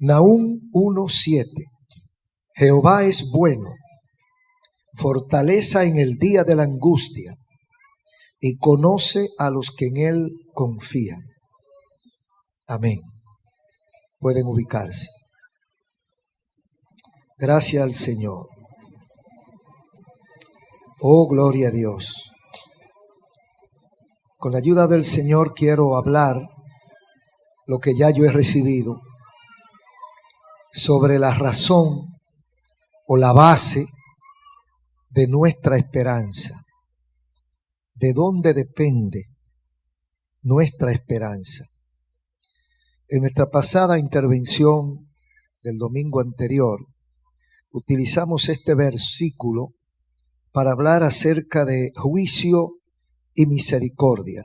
Nahum 1:7. Jehová es bueno, fortaleza en el día de la angustia, y conoce a los que en él confían. Amén. Pueden ubicarse. Gracias al Señor. Oh, gloria a Dios. Con la ayuda del Señor quiero hablar lo que ya yo he recibido sobre la razón o la base de nuestra esperanza. ¿De dónde depende nuestra esperanza? En nuestra pasada intervención del domingo anterior, utilizamos este versículo para hablar acerca de juicio y misericordia,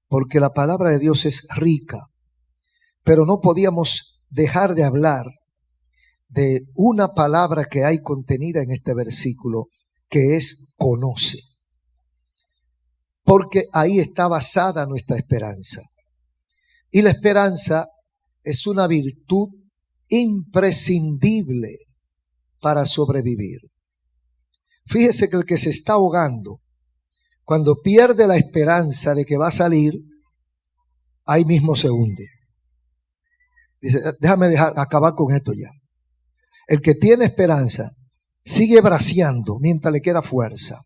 porque la palabra de Dios es rica, pero no podíamos dejar de hablar de una palabra que hay contenida en este versículo, que es conoce, porque ahí está basada nuestra esperanza. Y la esperanza es una virtud imprescindible para sobrevivir. Fíjese que el que se está ahogando, cuando pierde la esperanza de que va a salir, ahí mismo se hunde. Dice, déjame acabar con esto ya. El que tiene esperanza sigue braceando mientras le queda fuerza.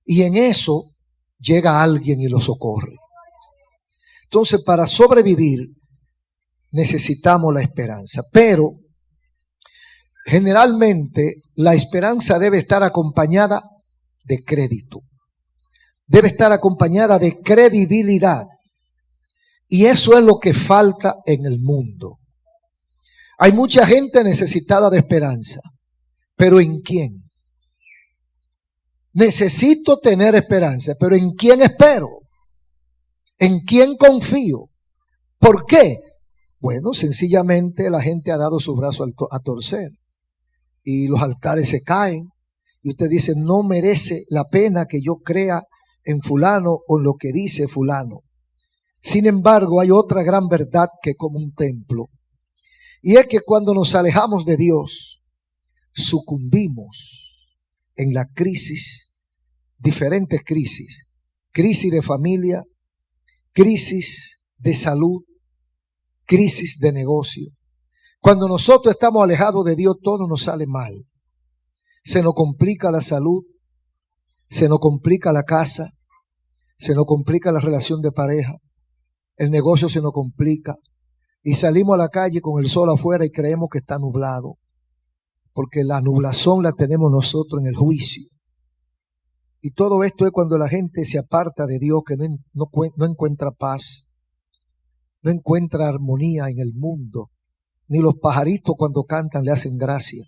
Y en eso llega alguien y lo socorre. Entonces, para sobrevivir necesitamos la esperanza. Pero generalmente la esperanza debe estar acompañada de crédito. Debe estar acompañada de credibilidad. Y eso es lo que falta en el mundo. Hay mucha gente necesitada de esperanza. ¿Pero en quién? Necesito tener esperanza, pero ¿en quién espero? ¿En quién confío? ¿Por qué? Bueno, sencillamente la gente ha dado su brazo a torcer. Y los altares se caen. Y usted dice, no merece la pena que yo crea en fulano o en lo que dice fulano. Sin embargo, hay otra gran verdad que como un templo. Y es que cuando nos alejamos de Dios, sucumbimos en la crisis, diferentes crisis. Crisis de familia, crisis de salud, crisis de negocio. Cuando nosotros estamos alejados de Dios, todo nos sale mal. Se nos complica la salud, se nos complica la casa, se nos complica la relación de pareja, el negocio se nos complica y salimos a la calle con el sol afuera y creemos que está nublado, porque la nublazón la tenemos nosotros en el juicio. Y todo esto es cuando la gente se aparta de Dios, que no encuentra paz, no encuentra armonía en el mundo. Ni los pajaritos cuando cantan le hacen gracia,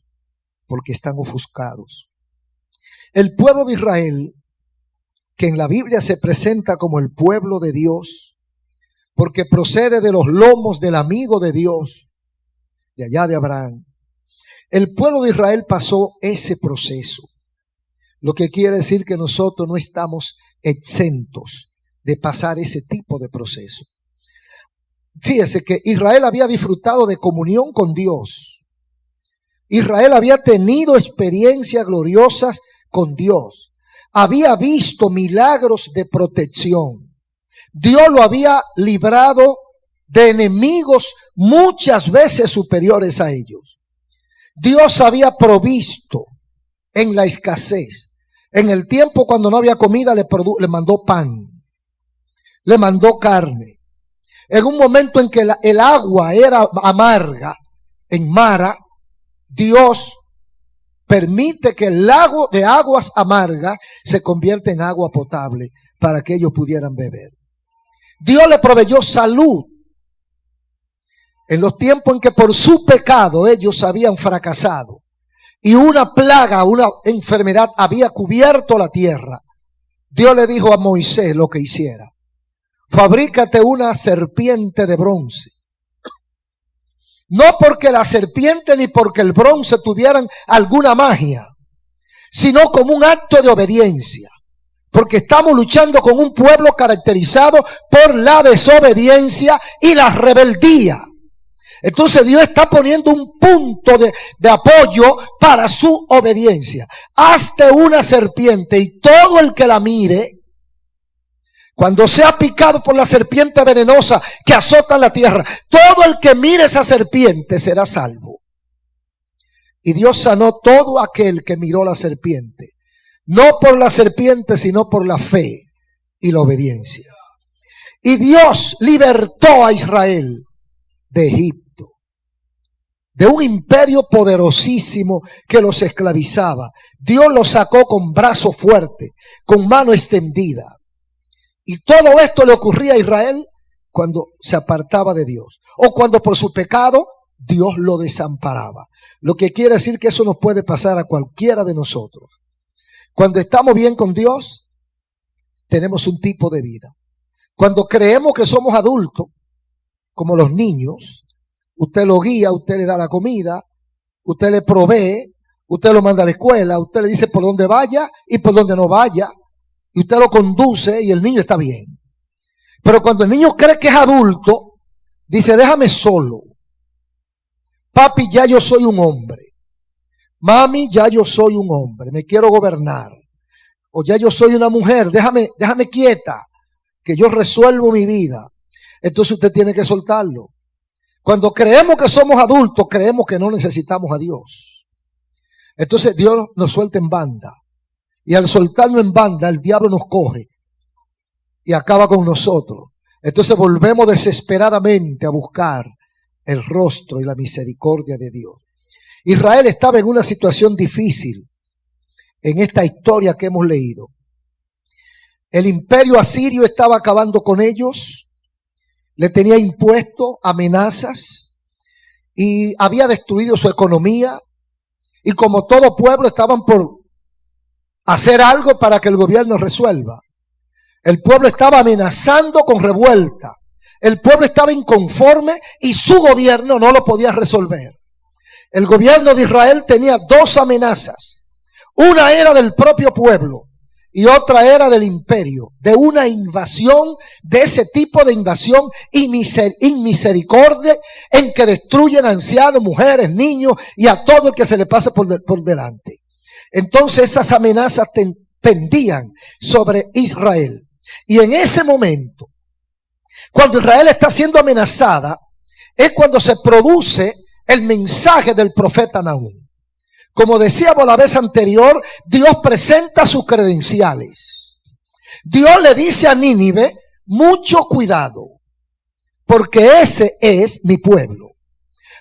porque están ofuscados. El pueblo de Israel, que en la Biblia se presenta como el pueblo de Dios, porque procede de los lomos del amigo de Dios, de allá de Abraham. El pueblo de Israel pasó ese proceso, lo que quiere decir que nosotros no estamos exentos de pasar ese tipo de proceso. Fíjese que Israel había disfrutado de comunión con Dios. Israel había tenido experiencias gloriosas con Dios. Había visto milagros de protección. Dios lo había librado de enemigos muchas veces superiores a ellos. Dios había provisto en la escasez. En el tiempo cuando no había comida le mandó pan, le mandó carne. En un momento en que el agua era amarga, en Mara, Dios permite que el lago de aguas amargas se convierta en agua potable para que ellos pudieran beber. Dios le proveyó salud en los tiempos en que por su pecado ellos habían fracasado y una plaga, una enfermedad había cubierto la tierra. Dios le dijo a Moisés lo que hiciera. Fabrícate una serpiente de bronce. No porque la serpiente ni porque el bronce tuvieran alguna magia, sino como un acto de obediencia. Porque estamos luchando con un pueblo caracterizado por la desobediencia y la rebeldía. Entonces Dios está poniendo un punto de apoyo para su obediencia. Hazte una serpiente y todo el que la mire, cuando sea picado por la serpiente venenosa que azota la tierra, todo el que mire esa serpiente será salvo. Y Dios sanó todo aquel que miró la serpiente, no por la serpiente, sino por la fe y la obediencia. Y Dios libertó a Israel de Egipto, de un imperio poderosísimo que los esclavizaba. Dios los sacó con brazo fuerte, con mano extendida. Y todo esto le ocurría a Israel cuando se apartaba de Dios, o cuando por su pecado Dios lo desamparaba. Lo que quiere decir que eso nos puede pasar a cualquiera de nosotros. Cuando estamos bien con Dios, tenemos un tipo de vida. Cuando creemos que somos adultos, como los niños, usted lo guía, usted le da la comida, usted le provee, usted lo manda a la escuela, usted le dice por dónde vaya y por dónde no vaya, y usted lo conduce y el niño está bien. Pero cuando el niño cree que es adulto, dice, déjame solo. Papi, ya yo soy un hombre. Mami, ya yo soy un hombre, me quiero gobernar. O ya yo soy una mujer, déjame quieta, que yo resuelvo mi vida. Entonces usted tiene que soltarlo. Cuando creemos que somos adultos, creemos que no necesitamos a Dios. Entonces Dios nos suelta en banda. Y al soltarnos en banda, el diablo nos coge y acaba con nosotros. Entonces volvemos desesperadamente a buscar el rostro y la misericordia de Dios. Israel estaba en una situación difícil en esta historia que hemos leído. El imperio asirio estaba acabando con ellos, le tenía impuesto amenazas y había destruido su economía, y como todo pueblo estaban por hacer algo para que el gobierno resuelva. El pueblo estaba amenazando con revuelta, el pueblo estaba inconforme y su gobierno no lo podía resolver. El gobierno de Israel tenía dos amenazas. Una era del propio pueblo y otra era del imperio, de una invasión, de ese tipo de invasión inmisericordia en que destruyen ancianos, mujeres, niños y a todo el que se le pase por delante. Entonces esas amenazas pendían sobre Israel. Y en ese momento, cuando Israel está siendo amenazada, es cuando se produce el mensaje del profeta Nahum. Como decíamos la vez anterior, Dios presenta sus credenciales. Dios le dice a Nínive, mucho cuidado, porque ese es mi pueblo.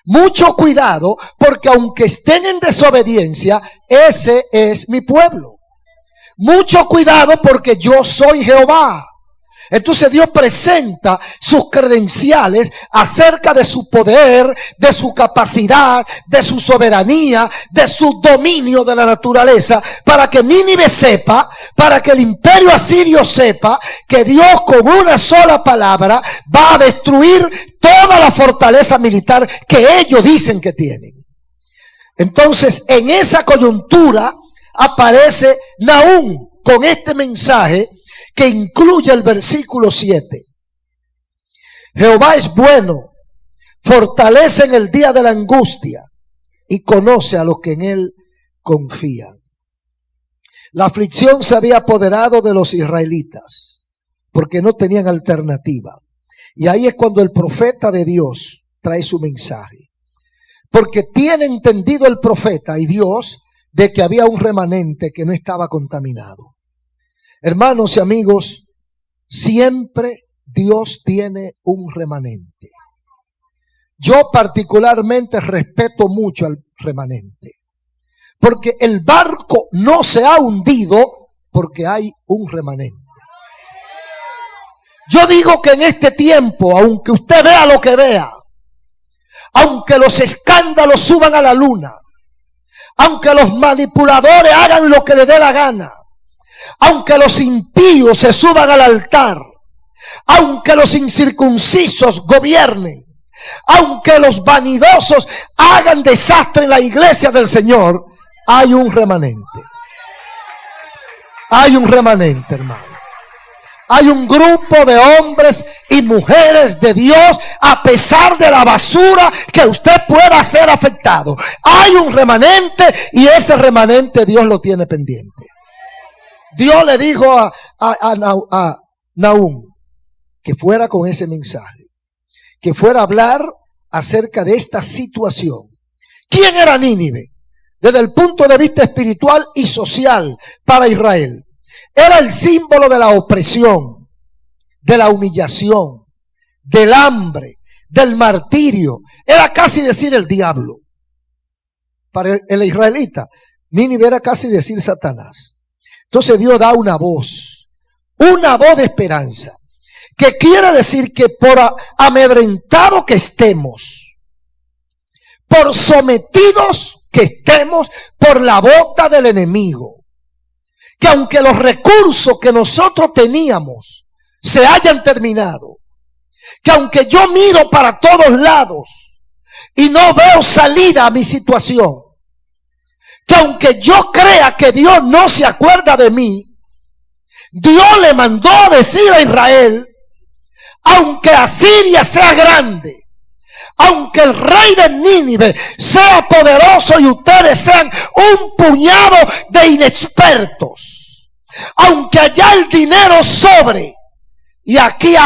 Mucho cuidado, porque aunque estén en desobediencia, ese es mi pueblo. Mucho cuidado, porque yo soy Jehová. Entonces Dios presenta sus credenciales acerca de su poder, de su capacidad, de su soberanía, de su dominio de la naturaleza, para que Nínive sepa, para que el imperio asirio sepa que Dios con una sola palabra va a destruir toda la fortaleza militar que ellos dicen que tienen. Entonces en esa coyuntura aparece Nahum con este mensaje que incluye el versículo 7. Jehová es bueno, fortalece en el día de la angustia y conoce a los que en él confían. La aflicción se había apoderado de los israelitas porque no tenían alternativa. Y ahí es cuando el profeta de Dios trae su mensaje. Porque tiene entendido el profeta y Dios de que había un remanente que no estaba contaminado. Hermanos y amigos, siempre Dios tiene un remanente. Yo particularmente respeto mucho al remanente, porque el barco no se ha hundido porque hay un remanente. Yo digo que en este tiempo, aunque usted vea lo que vea, aunque los escándalos suban a la luna, aunque los manipuladores hagan lo que les dé la gana, aunque los impíos se suban al altar, aunque los incircuncisos gobiernen, aunque los vanidosos hagan desastre en la iglesia del Señor, hay un remanente. Hay un remanente, hermano. Hay un grupo de hombres y mujeres de Dios, a pesar de la basura que usted pueda ser afectado. Hay un remanente y ese remanente Dios lo tiene pendiente. Dios le dijo a Nahum que fuera con ese mensaje, que fuera a hablar acerca de esta situación. ¿Quién era Nínive? Desde el punto de vista espiritual y social para Israel, era el símbolo de la opresión, de la humillación, del hambre, del martirio. Era casi decir el diablo. Para el israelita, Nínive era casi decir Satanás. Entonces Dios da una voz de esperanza, que quiere decir que por amedrentado que estemos, por sometidos que estemos por la bota del enemigo, que aunque los recursos que nosotros teníamos se hayan terminado, que aunque yo miro para todos lados y no veo salida a mi situación, que aunque yo crea que Dios no se acuerda de mí, Dios le mandó a decir a Israel, aunque Asiria sea grande, aunque el rey de Nínive sea poderoso y ustedes sean un puñado de inexpertos, aunque allá el dinero sobre y aquí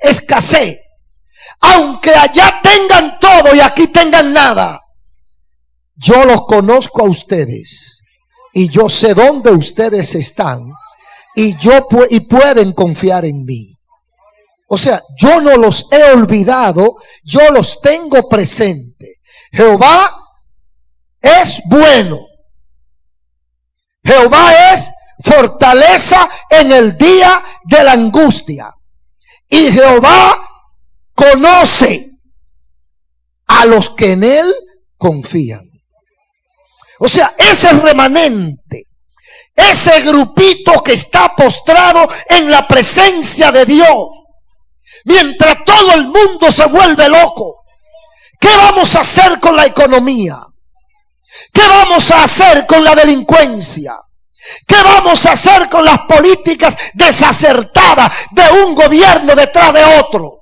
escasee, aunque allá tengan todo y aquí tengan nada, yo los conozco a ustedes y yo sé dónde ustedes están y pueden confiar en mí. O sea, yo no los he olvidado, yo los tengo presente. Jehová es bueno. Jehová es fortaleza en el día de la angustia. Y Jehová conoce a los que en él confían. O sea, ese remanente, ese grupito que está postrado en la presencia de Dios, mientras todo el mundo se vuelve loco, ¿qué vamos a hacer con la economía? ¿Qué vamos a hacer con la delincuencia? ¿Qué vamos a hacer con las políticas desacertadas de un gobierno detrás de otro?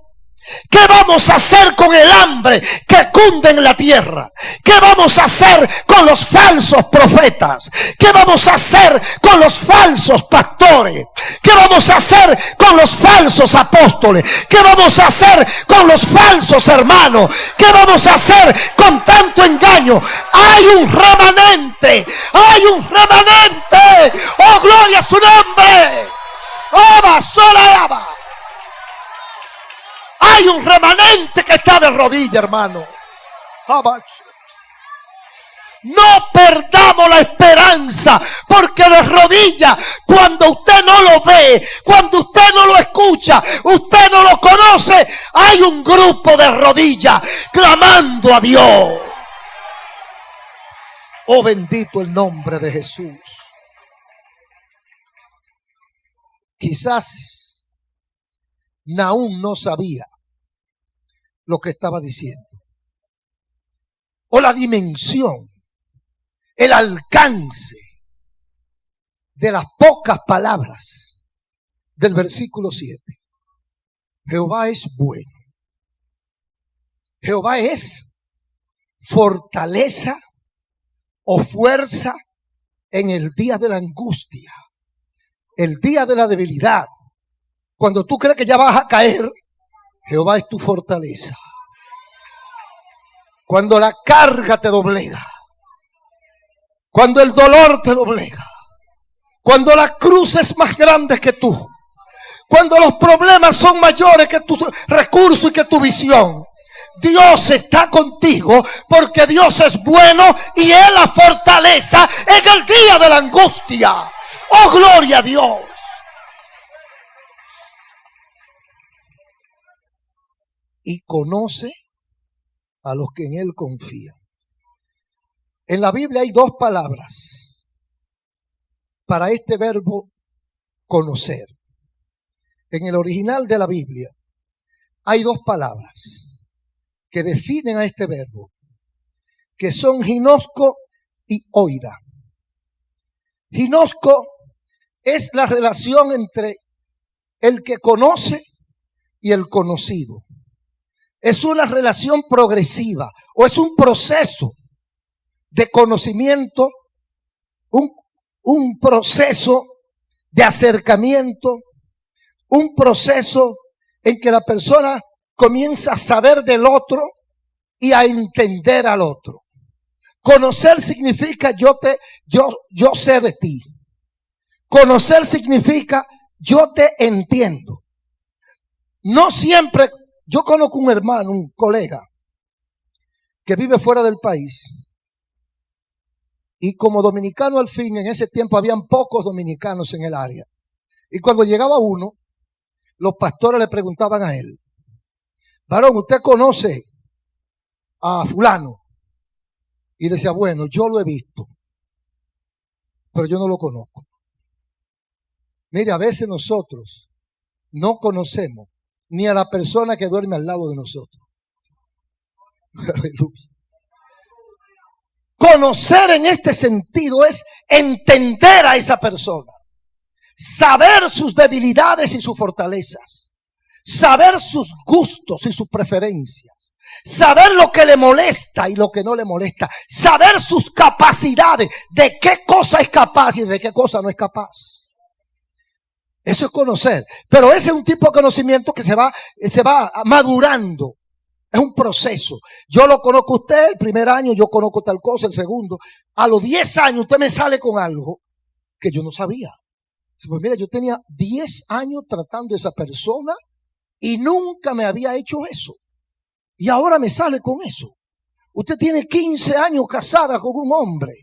¿Qué vamos a hacer con el hambre que cunde en la tierra? ¿Qué vamos a hacer con los falsos profetas? ¿Qué vamos a hacer con los falsos pastores? ¿Qué vamos a hacer con los falsos apóstoles? ¿Qué vamos a hacer con los falsos hermanos? ¿Qué vamos a hacer con tanto engaño? Hay un remanente, hay un remanente. ¡Oh, gloria a su nombre! ¡Oh, sola lava! Hay un remanente que está de rodillas, hermano. No perdamos la esperanza, porque de rodillas, cuando usted no lo ve, cuando usted no lo escucha, usted no lo conoce, hay un grupo de rodillas clamando a Dios. Oh, bendito el nombre de Jesús. Quizás Nahum no sabía lo que estaba diciendo, o la dimensión, el alcance de las pocas palabras del versículo 7. Jehová es bueno. Jehová es fortaleza o fuerza en el día de la angustia, el día de la debilidad. Cuando tú crees que ya vas a caer, Jehová es tu fortaleza. Cuando la carga te doblega, cuando el dolor te doblega, cuando la cruz es más grande que tú, cuando los problemas son mayores que tu recurso y que tu visión, Dios está contigo, porque Dios es bueno y es la fortaleza en el día de la angustia. ¡Oh, gloria a Dios! Y conoce a los que en él confían. En la Biblia hay dos palabras para este verbo conocer. En el original de la Biblia hay dos palabras que definen a este verbo, que son ginosco y oida. Ginosco es la relación entre el que conoce y el conocido. Es una relación progresiva o es un proceso de conocimiento, un proceso de acercamiento, un proceso en que la persona comienza a saber del otro y a entender al otro. Conocer significa yo sé de ti. Conocer significa yo te entiendo. No siempre, yo conozco un hermano, un colega que vive fuera del país y como dominicano al fin, en ese tiempo habían pocos dominicanos en el área. Y cuando llegaba uno, los pastores le preguntaban a él: varón, ¿usted conoce a fulano? Y decía, bueno, yo lo he visto, pero yo no lo conozco. Mire, a veces nosotros no conocemos ni a la persona que duerme al lado de nosotros. Aleluya. Conocer en este sentido es entender a esa persona, saber sus debilidades y sus fortalezas, saber sus gustos y sus preferencias, saber lo que le molesta y lo que no le molesta, saber sus capacidades, de qué cosa es capaz y de qué cosa no es capaz. Eso es conocer, pero ese es un tipo de conocimiento que se va madurando. Es un proceso. Yo lo conozco a usted el primer año, yo conozco tal cosa el segundo. A los 10 años usted me sale con algo que yo no sabía. Pues mira, yo tenía 10 años tratando a esa persona y nunca me había hecho eso. Y ahora me sale con eso. Usted tiene 15 años casada con un hombre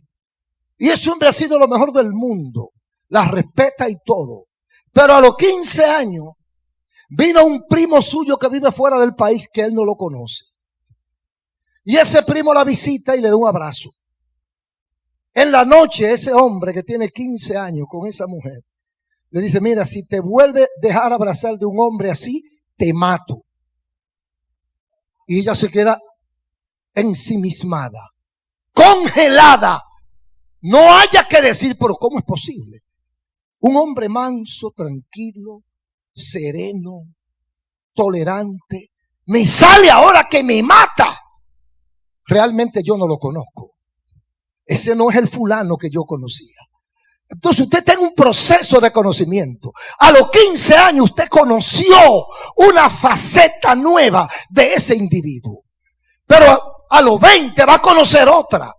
y ese hombre ha sido lo mejor del mundo. La respeta y todo. Pero a los 15 años vino un primo suyo que vive fuera del país que él no lo conoce. Y ese primo la visita y le da un abrazo. En la noche ese hombre que tiene 15 años con esa mujer le dice: mira, si te vuelve a dejar abrazar de un hombre así, te mato. Y ella se queda ensimismada, congelada. No haya que decir, pero ¿cómo es posible? Un hombre manso, tranquilo, sereno, tolerante, me sale ahora que me mata. Realmente yo no lo conozco. Ese no es el fulano que yo conocía. Entonces usted está en un proceso de conocimiento. A los 15 años usted conoció una faceta nueva de ese individuo. Pero a los 20 va a conocer otra,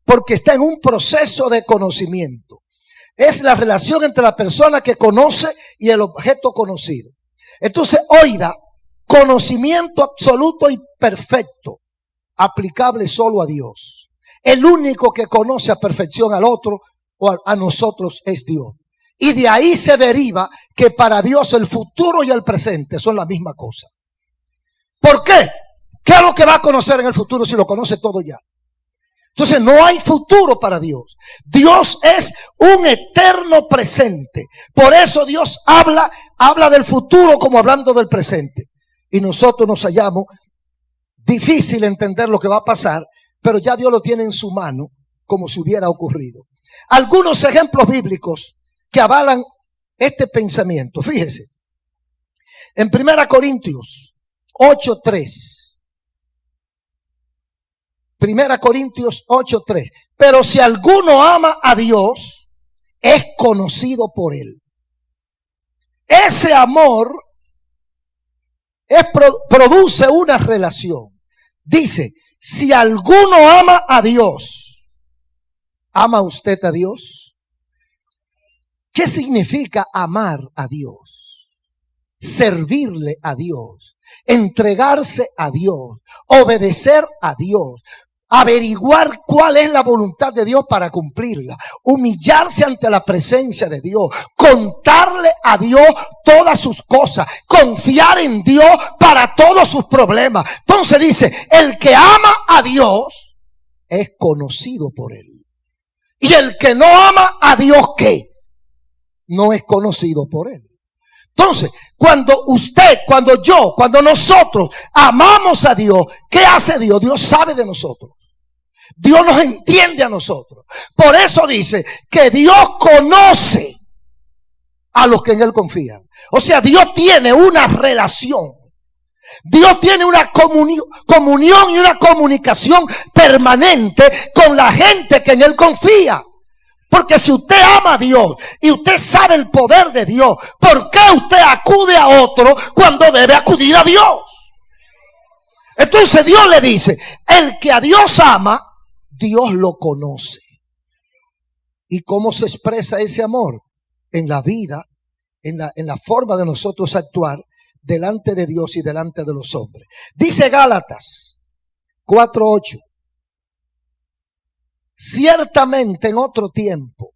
porque está en un proceso de conocimiento. Es la relación entre la persona que conoce y el objeto conocido. Entonces, oiga, conocimiento absoluto y perfecto, aplicable solo a Dios. El único que conoce a perfección al otro o a nosotros es Dios. Y de ahí se deriva que para Dios el futuro y el presente son la misma cosa. ¿Por qué? ¿Qué es lo que va a conocer en el futuro si lo conoce todo ya? Entonces no hay futuro para Dios. Dios es un eterno presente. Por eso Dios habla del futuro como hablando del presente. Y nosotros nos hallamos difícil entender lo que va a pasar, pero ya Dios lo tiene en su mano como si hubiera ocurrido. Algunos ejemplos bíblicos que avalan este pensamiento. Fíjese, en 1 Corintios 8:3. 1 Corintios 8:3. Pero si alguno ama a Dios, es conocido por Él. Ese amor produce una relación. Dice, si alguno ama a Dios, ¿ama usted a Dios? ¿Qué significa amar a Dios? Servirle a Dios, entregarse a Dios, obedecer a Dios, averiguar cuál es la voluntad de Dios para cumplirla, humillarse ante la presencia de Dios, contarle a Dios todas sus cosas, confiar en Dios para todos sus problemas. Entonces dice, el que ama a Dios es conocido por Él. Y el que no ama a Dios, ¿qué? No es conocido por Él. Entonces, cuando nosotros amamos a Dios, ¿qué hace Dios? Dios sabe de nosotros. Dios nos entiende a nosotros. Por eso dice que Dios conoce a los que en Él confían. O sea, Dios tiene una relación. Dios tiene una comunión y una comunicación permanente con la gente que en Él confía. Porque si usted ama a Dios y usted sabe el poder de Dios, ¿por qué usted acude a otro cuando debe acudir a Dios? Entonces Dios le dice, el que a Dios ama, Dios lo conoce. ¿Y cómo se expresa ese amor? En la vida, en la forma de nosotros actuar delante de Dios y delante de los hombres. Dice Gálatas 4:8. Ciertamente en otro tiempo,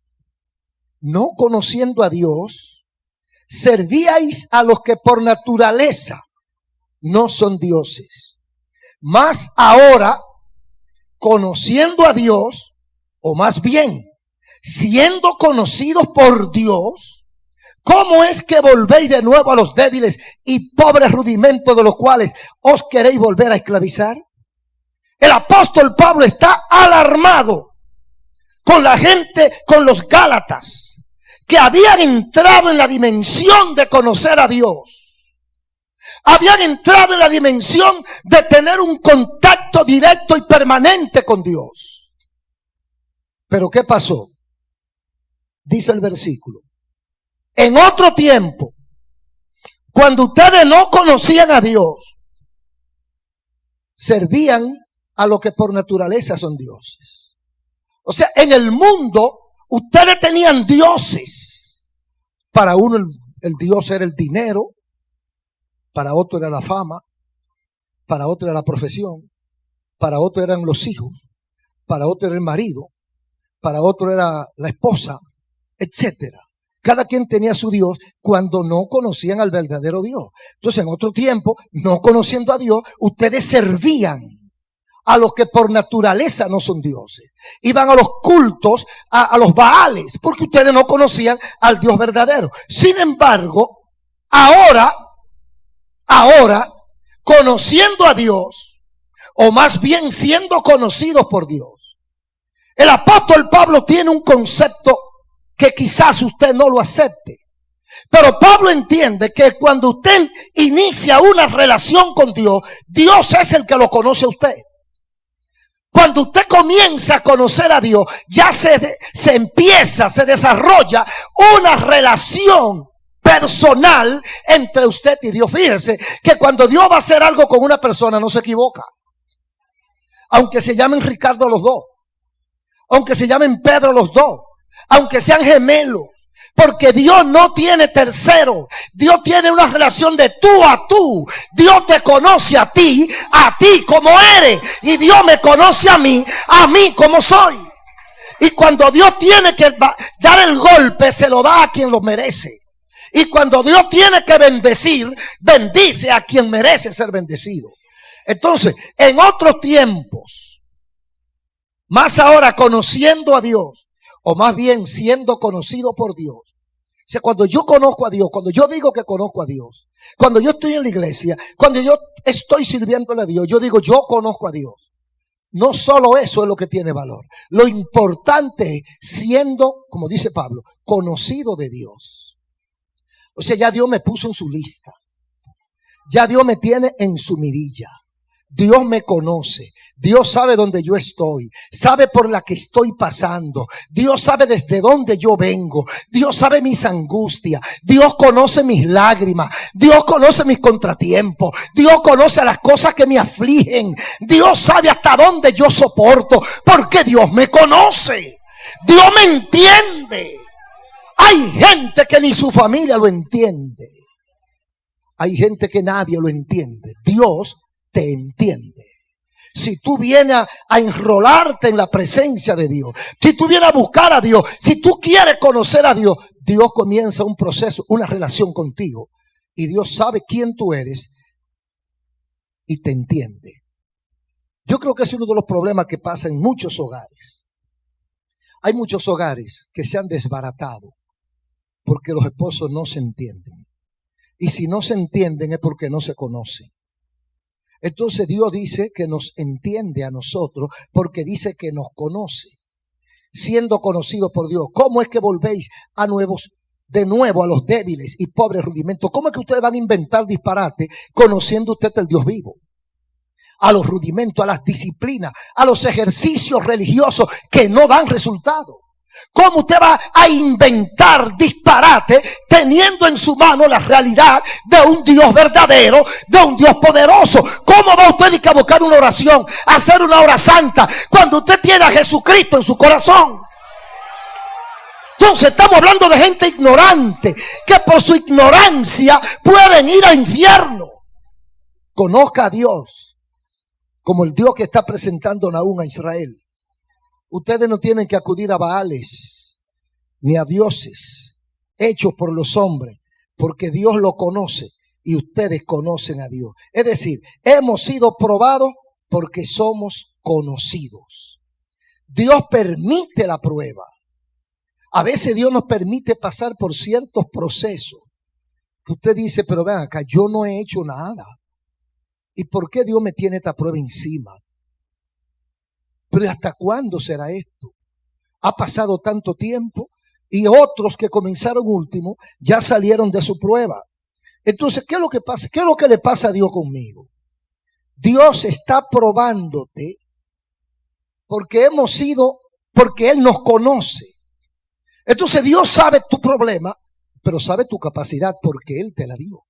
no conociendo a Dios, servíais a los que por naturaleza no son dioses. Mas ahora, conociendo a Dios, o más bien, siendo conocidos por Dios, ¿cómo es que volvéis de nuevo a los débiles y pobres rudimentos de los cuales os queréis volver a esclavizar? El apóstol Pablo está alarmado con la gente, con los gálatas, que habían entrado en la dimensión de conocer a Dios. Habían entrado en la dimensión de tener un contacto directo y permanente con Dios. Pero ¿qué pasó? Dice el versículo. En otro tiempo, cuando ustedes no conocían a Dios, servían a lo que por naturaleza son dioses. O sea, en el mundo, ustedes tenían dioses. Para uno el Dios era el dinero, para otro era la fama, para otro era la profesión, para otro eran los hijos, para otro era el marido, para otro era la esposa, etcétera. Cada quien tenía su Dios cuando no conocían al verdadero Dios. Entonces, en otro tiempo, no conociendo a Dios, ustedes servían a los que por naturaleza no son dioses. Iban a los cultos, a los baales, porque ustedes no conocían al Dios verdadero. Sin embargo, ahora, conociendo a Dios, o más bien siendo conocidos por Dios, el apóstol Pablo tiene un concepto que quizás usted no lo acepte. Pero Pablo entiende que cuando usted inicia una relación con Dios, Dios es el que lo conoce a usted. Cuando usted comienza a conocer a Dios, ya se desarrolla una relación personal entre usted y Dios. Fíjese que cuando Dios va a hacer algo con una persona, no se equivoca. Aunque se llamen Ricardo los dos, aunque se llamen Pedro los dos, aunque sean gemelos. Porque Dios no tiene tercero. Dios tiene una relación de tú a tú. Dios te conoce a ti como eres. Y Dios me conoce a mí como soy. Y cuando Dios tiene que dar el golpe, se lo da a quien lo merece. Y cuando Dios tiene que bendecir, bendice a quien merece ser bendecido. Entonces, en otros tiempos, más ahora conociendo a Dios, o más bien siendo conocido por Dios. O sea, cuando yo conozco a Dios, cuando yo digo que conozco a Dios, cuando yo estoy en la iglesia, cuando yo estoy sirviéndole a Dios, yo digo yo conozco a Dios. No solo eso es lo que tiene valor. Lo importante es siendo, como dice Pablo, conocido de Dios. O sea, ya Dios me puso en su lista. Ya Dios me tiene en su mirilla. Dios me conoce. Dios sabe dónde yo estoy, sabe por la que estoy pasando. Dios sabe desde dónde yo vengo. Dios sabe mis angustias. Dios conoce mis lágrimas. Dios conoce mis contratiempos. Dios conoce las cosas que me afligen. Dios sabe hasta dónde yo soporto, porque Dios me conoce. Dios me entiende. Hay gente que ni su familia lo entiende. Hay gente que nadie lo entiende. Dios te entiende. Si tú vienes a enrolarte en la presencia de Dios, si tú vienes a buscar a Dios, si tú quieres conocer a Dios, Dios comienza un proceso, una relación contigo. Y Dios sabe quién tú eres y te entiende. Yo creo que es uno de los problemas que pasa en muchos hogares. Hay muchos hogares que se han desbaratado porque los esposos no se entienden. Y si no se entienden es porque no se conocen. Entonces Dios dice que nos entiende a nosotros porque dice que nos conoce, siendo conocidos por Dios. ¿Cómo es que volvéis de nuevo a los débiles y pobres rudimentos. ¿Cómo es que ustedes van a inventar disparate conociendo usted el Dios vivo? A los rudimentos, a las disciplinas, a los ejercicios religiosos que no dan resultado. ¿Cómo usted va a inventar disparate teniendo en su mano la realidad de un Dios verdadero, de un Dios poderoso? ¿Cómo va usted a buscar una oración, a hacer una hora santa, cuando usted tiene a Jesucristo en su corazón? Entonces estamos hablando de gente ignorante, que por su ignorancia pueden ir al infierno. Conozca a Dios como el Dios que está presentando Nahum a Israel. Ustedes no tienen que acudir a Baales ni a dioses hechos por los hombres, porque Dios lo conoce y ustedes conocen a Dios. Es decir, hemos sido probados porque somos conocidos. Dios permite la prueba. A veces Dios nos permite pasar por ciertos procesos que usted dice, pero ven acá, yo no he hecho nada. ¿Y por qué Dios me tiene esta prueba encima? Pero ¿hasta cuándo será esto? Ha pasado tanto tiempo y otros que comenzaron último ya salieron de su prueba. Entonces, ¿qué es lo que pasa? ¿Qué es lo que le pasa a Dios conmigo? Dios está probándote porque porque Él nos conoce. Entonces Dios sabe tu problema, pero sabe tu capacidad porque Él te la dio.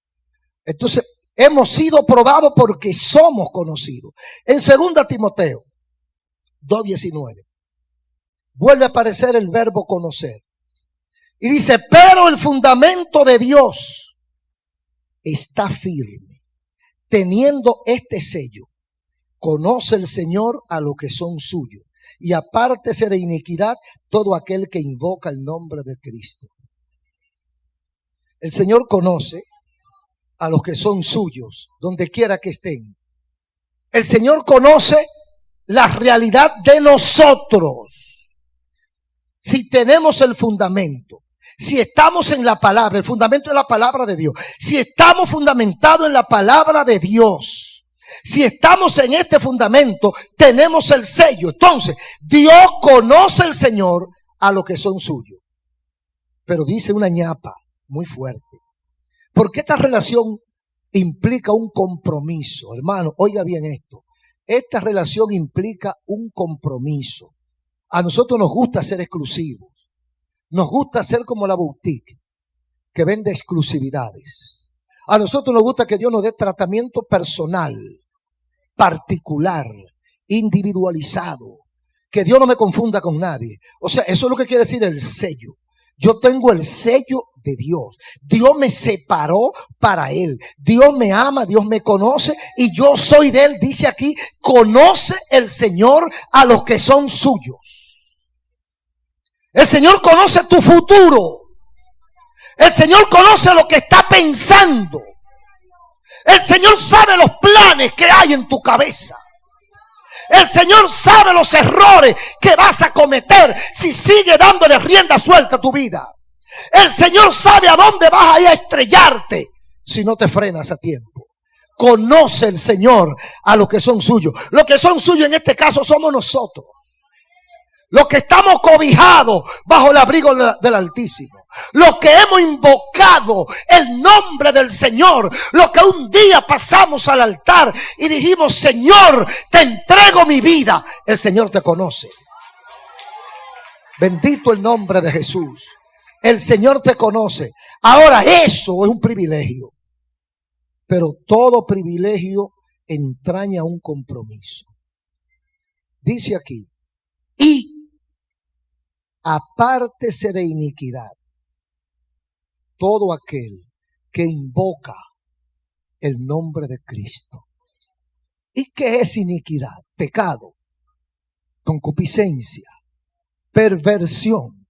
Entonces, hemos sido probados porque somos conocidos. En 2 Timoteo 2:19 vuelve a aparecer el verbo conocer. Y dice, pero el fundamento de Dios está firme, teniendo este sello. Conoce el Señor a los que son suyos, y apártese de iniquidad todo aquel que invoca el nombre de Cristo. El Señor conoce a los que son suyos, donde quiera que estén. El Señor conoce la realidad de nosotros. Si tenemos el fundamento, si estamos en la palabra, el fundamento es la palabra de Dios. Si estamos fundamentados en la palabra de Dios, si estamos en este fundamento, tenemos el sello. Entonces, Dios conoce el Señor a los que son suyos. Pero dice una ñapa muy fuerte. Porque esta relación implica un compromiso. Hermano, oiga bien esto. Esta relación implica un compromiso. A nosotros nos gusta ser exclusivos. Nos gusta ser como la boutique que vende exclusividades. A nosotros nos gusta que Dios nos dé tratamiento personal, particular, individualizado. Que Dios no me confunda con nadie. O sea, eso es lo que quiere decir el sello. Yo tengo el sello de Dios. Dios me separó para Él. Dios me ama, Dios me conoce y yo soy de Él. Dice aquí, conoce el Señor a los que son suyos. El Señor conoce tu futuro. El Señor conoce lo que está pensando. El Señor sabe los planes que hay en tu cabeza. El Señor sabe los errores que vas a cometer si sigue dándole rienda suelta a tu vida. El Señor sabe a dónde vas a ir a estrellarte si no te frenas a tiempo. Conoce el Señor a los que son suyos. Los que son suyos en este caso somos nosotros. Los que estamos cobijados bajo el abrigo del Altísimo. Los que hemos invocado el nombre del Señor. Los que un día pasamos al altar y dijimos, Señor, te entrego mi vida. El Señor te conoce. Bendito el nombre de Jesús. El Señor te conoce. Ahora eso es un privilegio. Pero todo privilegio entraña un compromiso. Dice aquí, y apártese de iniquidad todo aquel que invoca el nombre de Cristo. ¿Y qué es iniquidad? Pecado, concupiscencia, perversión,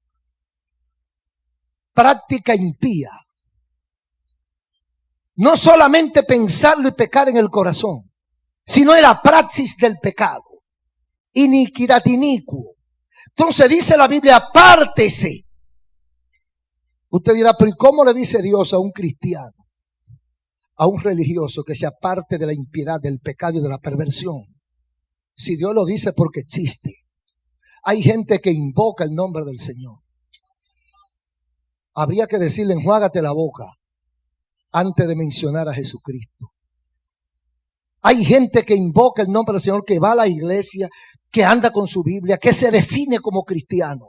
práctica impía. No solamente pensarlo y pecar en el corazón, sino en la praxis del pecado. Iniquidad, inicuo. Entonces dice la Biblia, apártese. Usted dirá, pero ¿y cómo le dice Dios a un cristiano, a un religioso que se aparte de la impiedad, del pecado y de la perversión? Si Dios lo dice porque existe. Hay gente que invoca el nombre del Señor. habría que decirle: enjuágate la boca antes de mencionar a Jesucristo. Hay gente que invoca el nombre del Señor, que va a la iglesia, que anda con su Biblia, que se define como cristiano,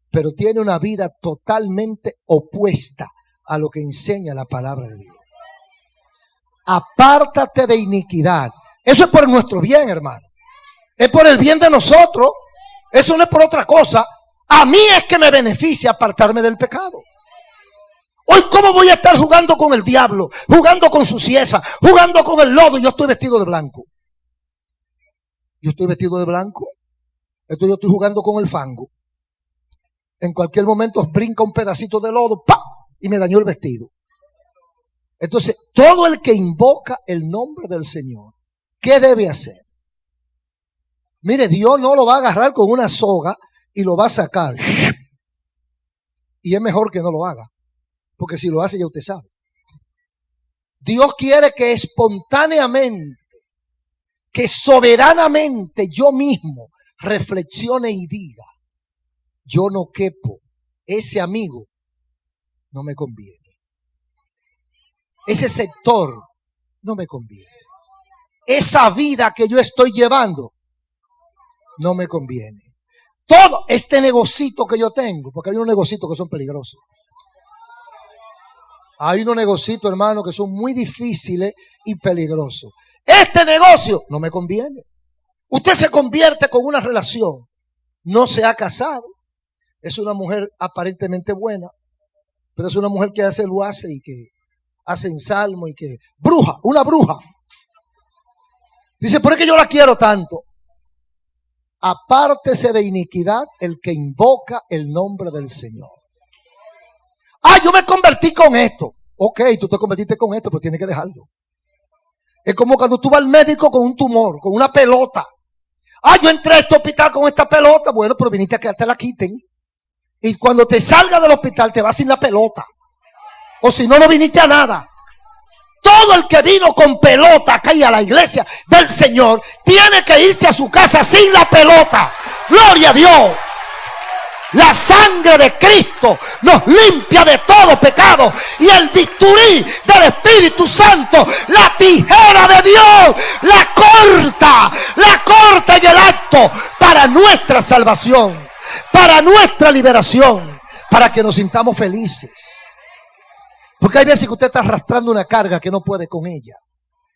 pero tiene una vida totalmente opuesta a lo que enseña la palabra de Dios. Apártate de iniquidad. Eso es por nuestro bien, hermano. Es por el bien de nosotros. Eso no es por otra cosa. A mí es que me beneficia apartarme del pecado. Hoy, ¿cómo voy a estar jugando con el diablo, jugando con su cieza, jugando con el lodo? Yo estoy vestido de blanco. Yo estoy vestido de blanco. Entonces yo estoy jugando con el fango. En cualquier momento brinca un pedacito de lodo, ¡pam!, y me dañó el vestido. Entonces, todo el que invoca el nombre del Señor, ¿qué debe hacer? Mire, Dios no lo va a agarrar con una soga y lo va a sacar. Y es mejor que no lo haga, porque si lo hace ya usted sabe. Dios quiere que espontáneamente, que soberanamente yo mismo reflexione y diga: yo no quepo, ese amigo no me conviene. Ese sector no me conviene. Esa vida que yo estoy llevando no me conviene. Todo este negocito que yo tengo, porque hay unos negocitos que son peligrosos. Hay unos negocitos, hermano, que son muy difíciles y peligrosos. Este negocio no me conviene. Usted se convierte con una relación, no se ha casado, es una mujer aparentemente buena, pero es una mujer que hace lo hace y que hace en salmo y que bruja, una bruja. Dice: ¿por qué yo la quiero tanto? Apártese de iniquidad el que invoca el nombre del Señor. Yo me convertí con esto. Ok, tú te convertiste con esto, pero tienes que dejarlo. Es como cuando tú vas al médico con un tumor, con una pelota. Yo entré a este hospital con esta pelota. Bueno, pero viniste a que te la quiten. Y cuando te salgas del hospital te vas sin la pelota. O si no, no viniste a nada. Todo el que vino con pelota acá y a la iglesia del Señor tiene que irse a su casa sin la pelota. Gloria a Dios. La sangre de Cristo nos limpia de todo pecado. Y el bisturí del Espíritu Santo, la tijera de Dios, la corta en el acto para nuestra salvación, para nuestra liberación, para que nos sintamos felices. Porque hay veces que usted está arrastrando una carga que no puede con ella.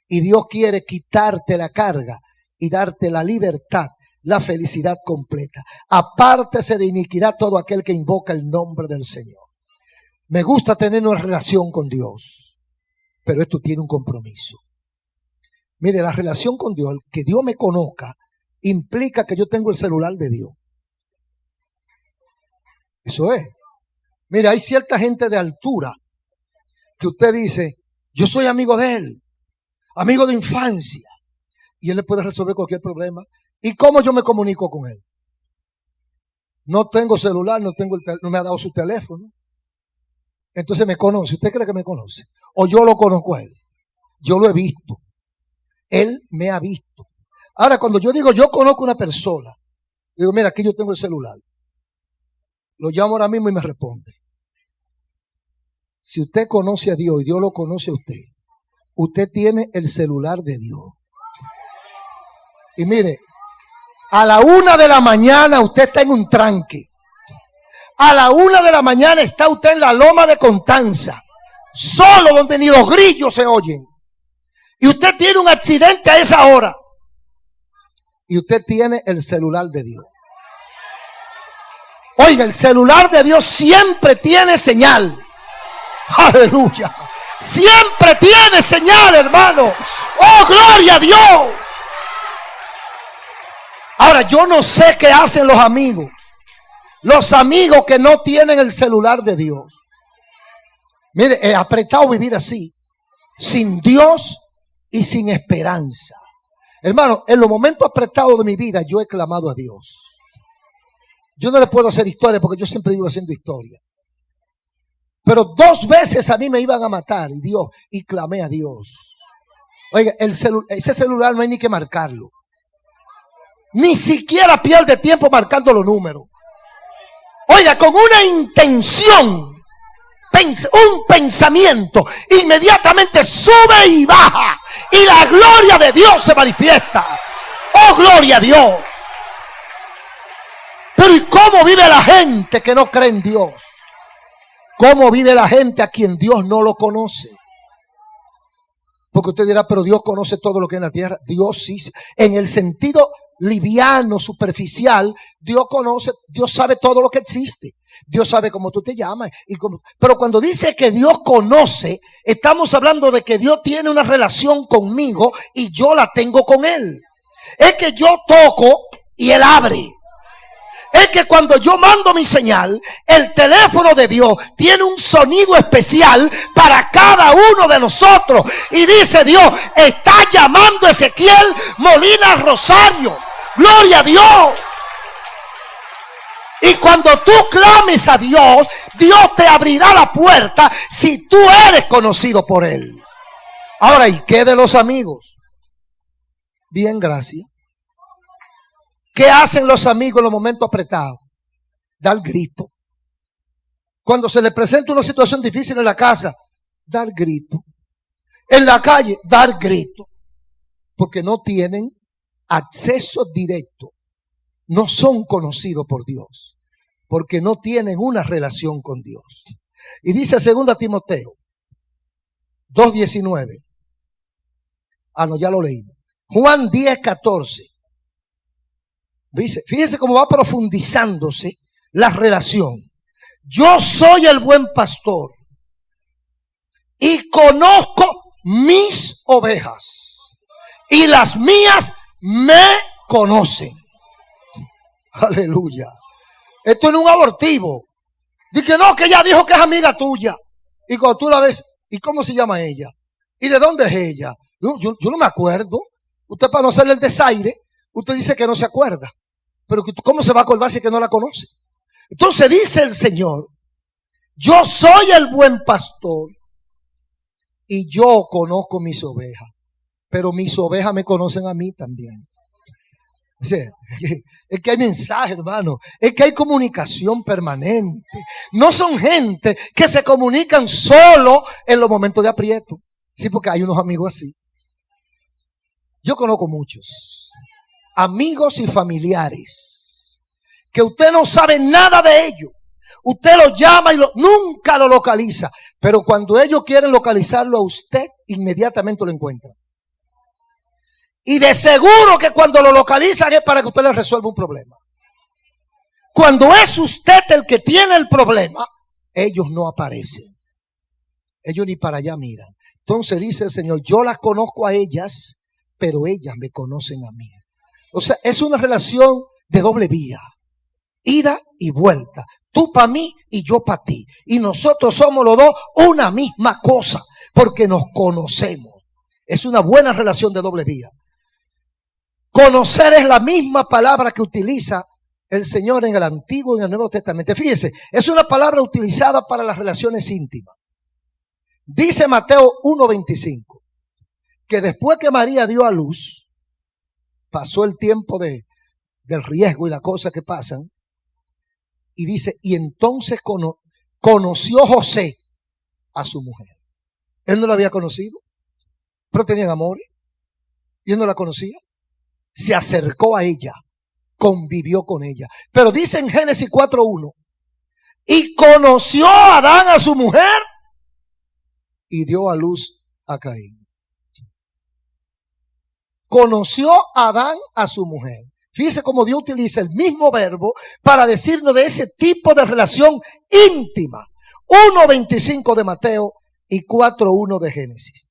Y Dios quiere quitarte la carga y darte la libertad, la felicidad completa. Apártese de iniquidad todo aquel que invoca el nombre del Señor. Me gusta tener una relación con Dios, pero esto tiene un compromiso. Mire, la relación con Dios, el que Dios me conozca, implica que yo tengo el celular de Dios. Eso es. Mire, hay cierta gente de altura que usted dice: yo soy amigo de él, amigo de infancia, y él le puede resolver cualquier problema. ¿Y cómo yo me comunico con él? No tengo celular, no me ha dado su teléfono. Entonces me conoce. ¿Usted cree que me conoce? O yo lo conozco a él. Yo lo he visto. Él me ha visto. Ahora, cuando yo digo yo conozco a una persona, digo: mira, aquí yo tengo el celular. Lo llamo ahora mismo y me responde. Si usted conoce a Dios y Dios lo conoce a usted, usted tiene el celular de Dios. Y mire, a la 1 de la mañana usted está en un tranque. A la 1 de la mañana está usted en la loma de Constanza, solo, donde ni los grillos se oyen. Y usted tiene un accidente a esa hora. Y usted tiene el celular de Dios. Oiga, el celular de Dios siempre tiene señal. Aleluya. Siempre tiene señal, hermano. Oh, gloria a Dios. Ahora, yo no sé qué hacen los amigos. Los amigos que no tienen el celular de Dios. Mire, he apretado vivir así, sin Dios y sin esperanza. Hermano, en los momentos apretados de mi vida yo he clamado a Dios. Yo no le puedo hacer historia porque yo siempre vivo haciendo historia. Pero 2 veces a mí me iban a matar y clamé a Dios. Oiga, ese celular no hay ni que marcarlo. Ni siquiera pierde tiempo marcando los números. Oiga, con una intención un pensamiento, inmediatamente sube y baja, y la gloria de Dios se manifiesta. ¡Oh, gloria a Dios! Pero ¿y cómo vive la gente que no cree en Dios? ¿Cómo vive la gente a quien Dios no lo conoce? Porque usted dirá, pero Dios conoce todo lo que hay en la tierra. Dios sí, en el sentido liviano, superficial, Dios conoce, Dios sabe todo lo que existe. Dios sabe cómo tú te llamas. Pero cuando dice que Dios conoce, estamos hablando de que Dios tiene una relación conmigo y yo la tengo con Él. Es que yo toco y Él abre. Es que cuando yo mando mi señal, el teléfono de Dios tiene un sonido especial para cada uno de nosotros. Y dice Dios, está llamando a Ezequiel Molina Rosario. Gloria a Dios. Y cuando tú clames a Dios, Dios te abrirá la puerta si tú eres conocido por Él. Ahora, ¿y qué de los amigos? Bien, gracias. ¿Qué hacen los amigos en los momentos apretados? Dar grito. Cuando se les presenta una situación difícil en la casa, dar grito. En la calle, dar grito. Porque no tienen acceso directo. No son conocidos por Dios. Porque no tienen una relación con Dios. Y dice 2 Timoteo 2:19. No, ya lo leímos. Juan 10:14. Dice, fíjense cómo va profundizándose la relación. Yo soy el buen pastor y conozco mis ovejas y las mías me conocen. Aleluya. Esto no es un abortivo. Dice no, que ella dijo que es amiga tuya. Y cuando tú la ves, ¿y cómo se llama ella? ¿Y de dónde es ella? Yo no me acuerdo. Usted, para no hacerle el desaire, usted dice que no se acuerda. Pero ¿cómo se va a acordar si es que no la conoce? Entonces dice el Señor, yo soy el buen pastor y yo conozco mis ovejas, pero mis ovejas me conocen a mí también. O sea, es que hay mensaje, hermano, es que hay comunicación permanente. No son gente que se comunican solo en los momentos de aprieto. Sí, porque hay unos amigos así. Yo conozco muchos amigos y familiares que usted no sabe nada de ellos. Usted los llama y nunca lo localiza. Pero cuando ellos quieren localizarlo a usted, inmediatamente lo encuentran. Y de seguro que cuando lo localizan es para que usted le resuelva un problema. Cuando es usted el que tiene el problema, ellos no aparecen. Ellos ni para allá miran. Entonces dice el Señor, yo las conozco a ellas, pero ellas me conocen a mí. O sea, es una relación de doble vía. Ida y vuelta. Tú para mí y yo para ti. Y nosotros somos los dos una misma cosa. Porque nos conocemos. Es una buena relación de doble vía. Conocer es la misma palabra que utiliza el Señor en el Antiguo y en el Nuevo Testamento. Fíjese, es una palabra utilizada para las relaciones íntimas. Dice Mateo 1:25 que después que María dio a luz, pasó el tiempo del riesgo y las cosas que pasan, y dice, y entonces conoció José a su mujer. Él no la había conocido, pero tenían amor, y él no la conocía. Se acercó a ella, convivió con ella. Pero dice en Génesis 4:1, y conoció a Adán a su mujer, y dio a luz a Caín. Conoció a Adán a su mujer. Fíjese cómo Dios utiliza el mismo verbo para decirnos de ese tipo de relación íntima. 1:25 de Mateo y 4:1 de Génesis.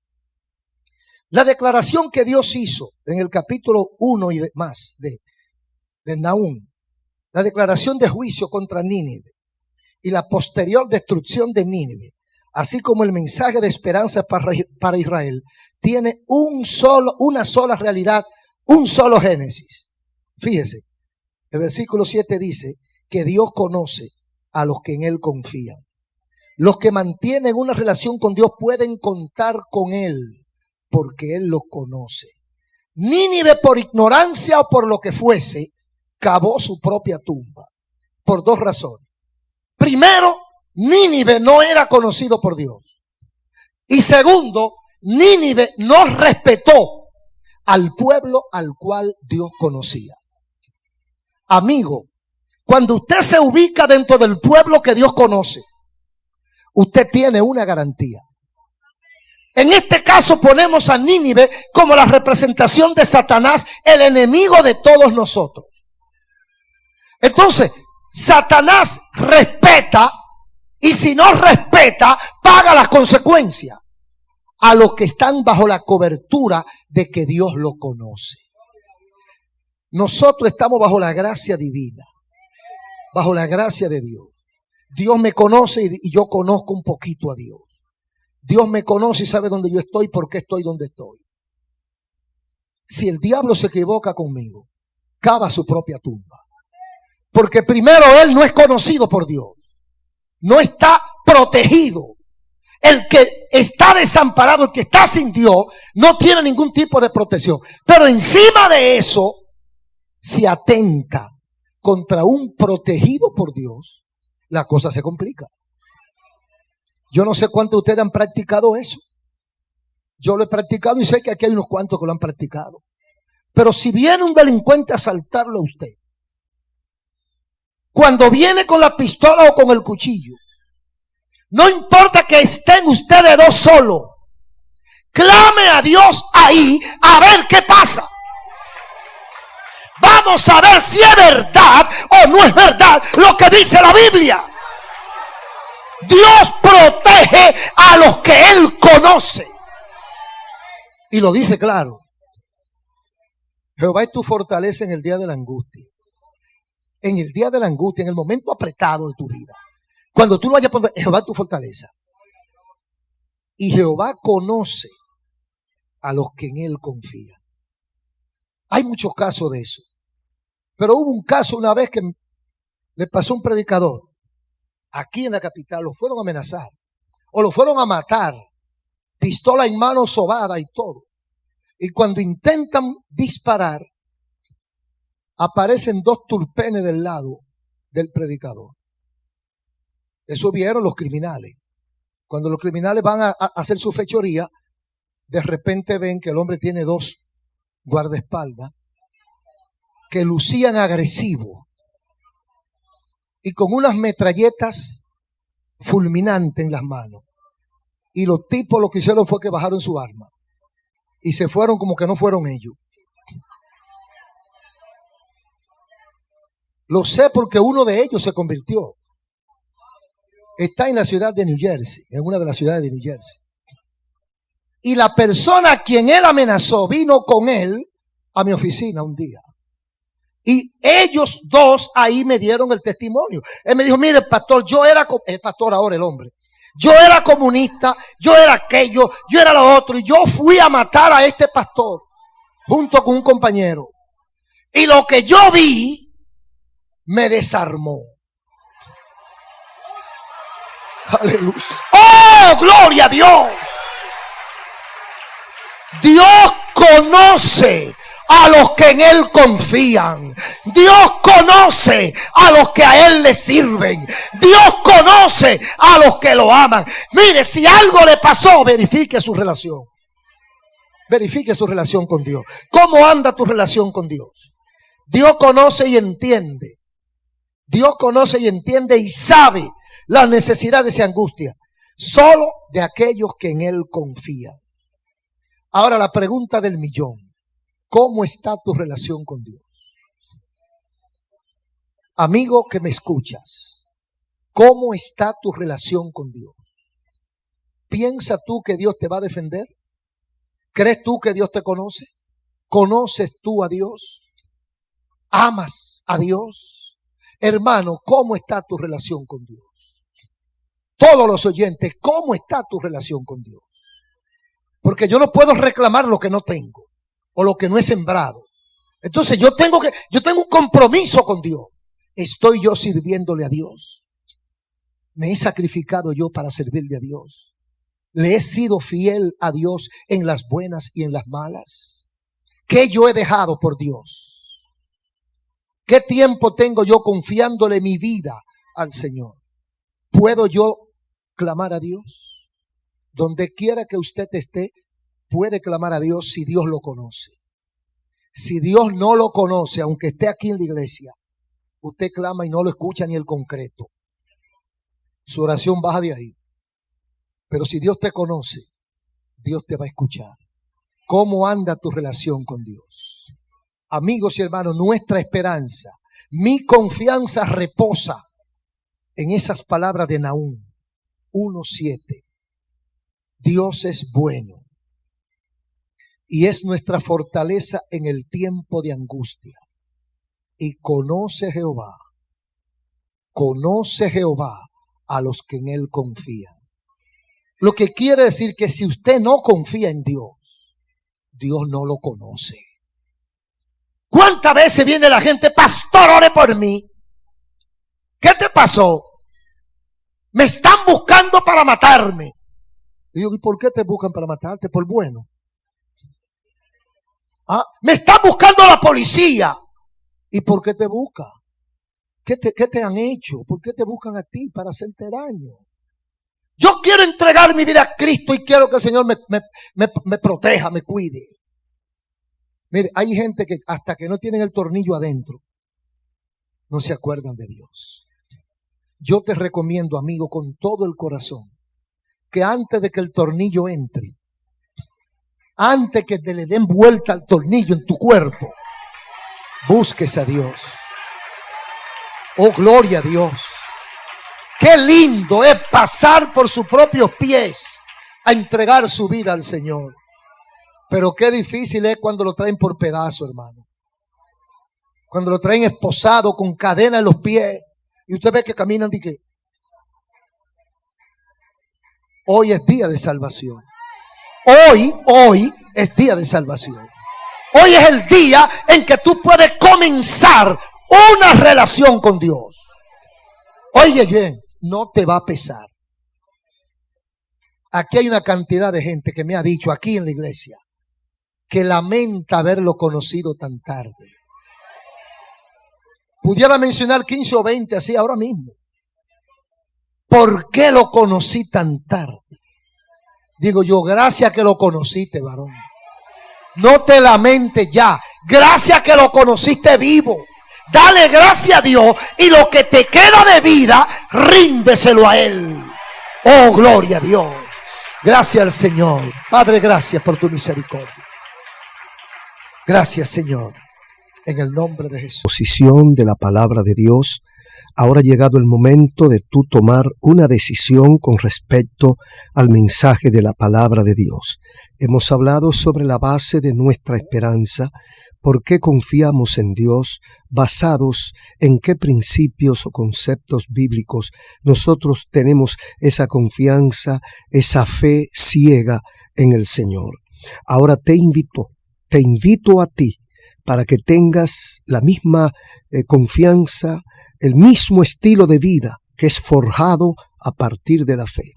La declaración que Dios hizo en el capítulo 1 y más de Nahum, la declaración de juicio contra Nínive y la posterior destrucción de Nínive, así como el mensaje de esperanza para Israel, tiene una sola realidad, un solo Génesis. Fíjese, el versículo 7 dice que Dios conoce a los que en Él confían. Los que mantienen una relación con Dios pueden contar con Él, porque Él los conoce. Nínive, por ignorancia o por lo que fuese, cavó su propia tumba. Por dos razones. Primero, Nínive no era conocido por Dios. Y segundo, Nínive no respetó al pueblo al cual Dios conocía. Amigo, cuando usted se ubica dentro del pueblo que Dios conoce, usted tiene una garantía. En este caso ponemos a Nínive como la representación de Satanás, el enemigo de todos nosotros. Entonces, Satanás respeta, y si no respeta, paga las consecuencias a los que están bajo la cobertura de que Dios lo conoce. Nosotros estamos bajo la gracia divina, bajo la gracia de Dios. Dios me conoce y yo conozco un poquito a Dios. Dios me conoce y sabe dónde yo estoy, por qué estoy donde estoy. Si el diablo se equivoca conmigo, cava su propia tumba. Porque primero él no es conocido por Dios. No está protegido. El que está desamparado, el que está sin Dios, no tiene ningún tipo de protección. Pero encima de eso, si atenta contra un protegido por Dios, la cosa se complica. Yo no sé cuántos de ustedes han practicado eso. Yo lo he practicado y sé que aquí hay unos cuantos que lo han practicado. Pero si viene un delincuente a asaltarlo a usted, cuando viene con la pistola o con el cuchillo, no importa que estén ustedes dos solos, clame a Dios ahí a ver qué pasa. Vamos a ver si es verdad o no es verdad lo que dice la Biblia. Dios protege a los que Él conoce. Y lo dice claro. Jehová es tu fortaleza en el día de la angustia. En el día de la angustia, en el momento apretado de tu vida. Cuando tú no vayas a poner, Jehová es tu fortaleza. Y Jehová conoce a los que en Él confían. Hay muchos casos de eso. Pero hubo un caso una vez que le pasó a un predicador. Aquí en la capital lo fueron a amenazar. O lo fueron a matar. Pistola en mano, sobada y todo. Y cuando intentan disparar, aparecen dos turpenes del lado del predicador. Eso vieron los criminales. Cuando los criminales van a hacer su fechoría, de repente ven que el hombre tiene dos guardaespaldas que lucían agresivos y con unas metralletas fulminantes en las manos. Y los tipos lo que hicieron fue que bajaron su arma y se fueron como que no fueron ellos. Lo sé porque uno de ellos se convirtió. Está en la ciudad de New Jersey, en una de las ciudades de New Jersey. Y la persona a quien él amenazó vino con él a mi oficina un día. Y ellos dos ahí me dieron el testimonio. Él me dijo, mire, pastor, yo era, el pastor ahora el hombre, yo era comunista, yo era aquello, yo era lo otro, y yo fui a matar a este pastor junto con un compañero. Y lo que yo vi me desarmó. Aleluya. ¡Oh, gloria a Dios! Dios conoce a los que en Él confían. Dios conoce a los que a Él le sirven. Dios conoce a los que lo aman. Mire, si algo le pasó, verifique su relación. Verifique su relación con Dios. ¿Cómo anda tu relación con Dios? Dios conoce y entiende. Dios conoce y entiende y sabe las necesidades y angustia solo de aquellos que en Él confían. Ahora la pregunta del millón. ¿Cómo está tu relación con Dios? Amigo que me escuchas, ¿cómo está tu relación con Dios? ¿Piensas tú que Dios te va a defender? ¿Crees tú que Dios te conoce? ¿Conoces tú a Dios? ¿Amas a Dios? Hermano, ¿cómo está tu relación con Dios? Todos los oyentes, ¿cómo está tu relación con Dios? Porque yo no puedo reclamar lo que no tengo o lo que no he sembrado. Entonces yo tengo un compromiso con Dios. ¿Estoy yo sirviéndole a Dios? ¿Me he sacrificado yo para servirle a Dios? ¿Le he sido fiel a Dios en las buenas y en las malas? ¿Qué yo he dejado por Dios? ¿Qué tiempo tengo yo confiándole mi vida al Señor? ¿Puedo yo clamar a Dios? Donde quiera que usted esté, puede clamar a Dios si Dios lo conoce. Si Dios no lo conoce, aunque esté aquí en la iglesia, usted clama y no lo escucha ni el concreto. Su oración baja de ahí. Pero si Dios te conoce, Dios te va a escuchar. ¿Cómo anda tu relación con Dios? Amigos y hermanos, nuestra esperanza, mi confianza reposa en esas palabras de Nahum 1:7. Dios es bueno y es nuestra fortaleza en el tiempo de angustia. Y conoce Jehová a los que en Él confían. Lo que quiere decir que si usted no confía en Dios, Dios no lo conoce. ¿Cuántas veces viene la gente, pastor, ore por mí? ¿Qué te pasó? Me están buscando para matarme. Y digo, ¿y por qué te buscan para matarte? Por bueno. Me está buscando la policía. ¿Y por qué te busca? ¿Qué te han hecho? ¿Por qué te buscan a ti? Para hacerte daño. Yo quiero entregar mi vida a Cristo y quiero que el Señor me proteja, me cuide. Mire, hay gente que hasta que no tienen el tornillo adentro, no se acuerdan de Dios. Yo te recomiendo, amigo, con todo el corazón, que antes de que el tornillo entre, antes que te le den vuelta al tornillo en tu cuerpo, busques a Dios. Oh, gloria a Dios. Qué lindo es pasar por sus propios pies a entregar su vida al Señor. Pero qué difícil es cuando lo traen por pedazo, hermano. Cuando lo traen esposado con cadena en los pies y usted ve que caminan y que hoy es día de salvación. Hoy es día de salvación. Hoy es el día en que tú puedes comenzar una relación con Dios. Oye bien, no te va a pesar. Aquí hay una cantidad de gente que me ha dicho aquí en la iglesia que lamenta haberlo conocido tan tarde. Pudiera mencionar 15 o 20 así ahora mismo. ¿Por qué lo conocí tan tarde? Digo yo, gracias que lo conociste, varón. No te lamentes ya. Gracias que lo conociste vivo. Dale gracias a Dios y lo que te queda de vida, ríndeselo a Él. Oh, gloria a Dios. Gracias al Señor. Padre, gracias por tu misericordia. Gracias, Señor. En el nombre de Jesús. Posición de la palabra de Dios. Ahora ha llegado el momento de tú tomar una decisión con respecto al mensaje de la palabra de Dios. Hemos hablado sobre la base de nuestra esperanza. ¿Por qué confiamos en Dios? ¿Basados en qué principios o conceptos bíblicos nosotros tenemos esa confianza, esa fe ciega en el Señor? Ahora te invito a ti para que tengas la misma confianza, el mismo estilo de vida que es forjado a partir de la fe.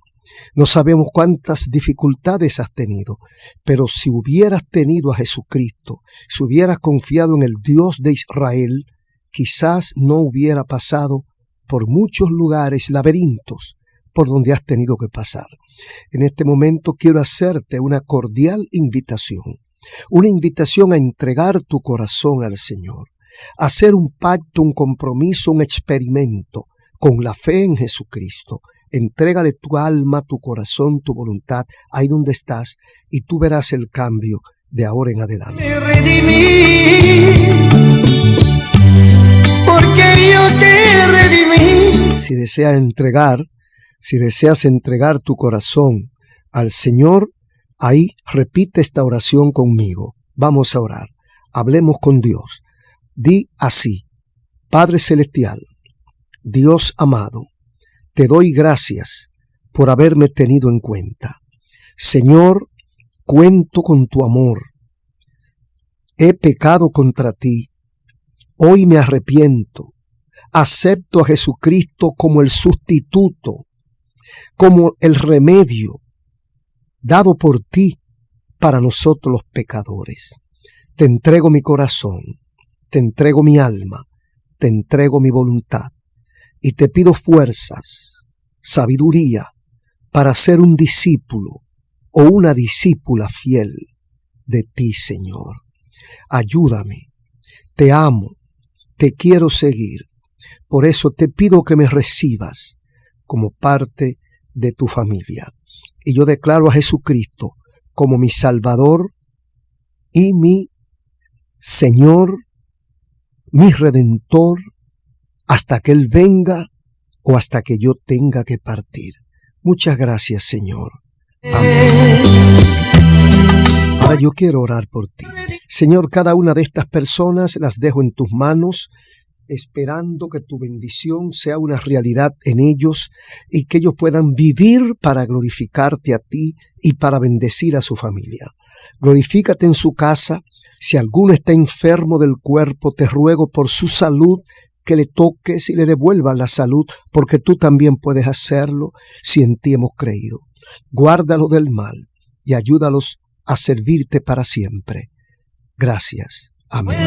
No sabemos cuántas dificultades has tenido, pero si hubieras tenido a Jesucristo, si hubieras confiado en el Dios de Israel, quizás no hubiera pasado por muchos lugares, laberintos, por donde has tenido que pasar. En este momento quiero hacerte una cordial invitación a entregar tu corazón al Señor, a hacer un pacto, un compromiso, un experimento con la fe en Jesucristo. Entrégale tu alma, tu corazón, tu voluntad, ahí donde estás, y tú verás el cambio de ahora en adelante. Me redimí, porque yo te redimí. Si deseas entregar tu corazón al Señor, ahí repite esta oración conmigo. Vamos a orar. Hablemos con Dios. Di así: Padre Celestial, Dios amado, te doy gracias por haberme tenido en cuenta. Señor, cuento con tu amor. He pecado contra ti. Hoy me arrepiento. Acepto a Jesucristo como el sustituto, como el remedio dado por ti para nosotros los pecadores. Te entrego mi corazón, te entrego mi alma, te entrego mi voluntad y te pido fuerzas sabiduría para ser un discípulo o una discípula fiel de ti, Señor. Ayúdame, te amo, te quiero seguir. Por eso te pido que me recibas como parte de tu familia. Y yo declaro a Jesucristo como mi Salvador y mi Señor, mi Redentor, hasta que Él venga o hasta que yo tenga que partir. Muchas gracias, Señor. Amén. Ahora yo quiero orar por ti. Señor, cada una de estas personas las dejo en tus manos, esperando que tu bendición sea una realidad en ellos y que ellos puedan vivir para glorificarte a ti y para bendecir a su familia. Glorifícate en su casa. Si alguno está enfermo del cuerpo, te ruego por su salud, que le toques y le devuelvas la salud, porque tú también puedes hacerlo si en ti hemos creído. Guárdalo del mal y ayúdalos a servirte para siempre. Gracias. Amén.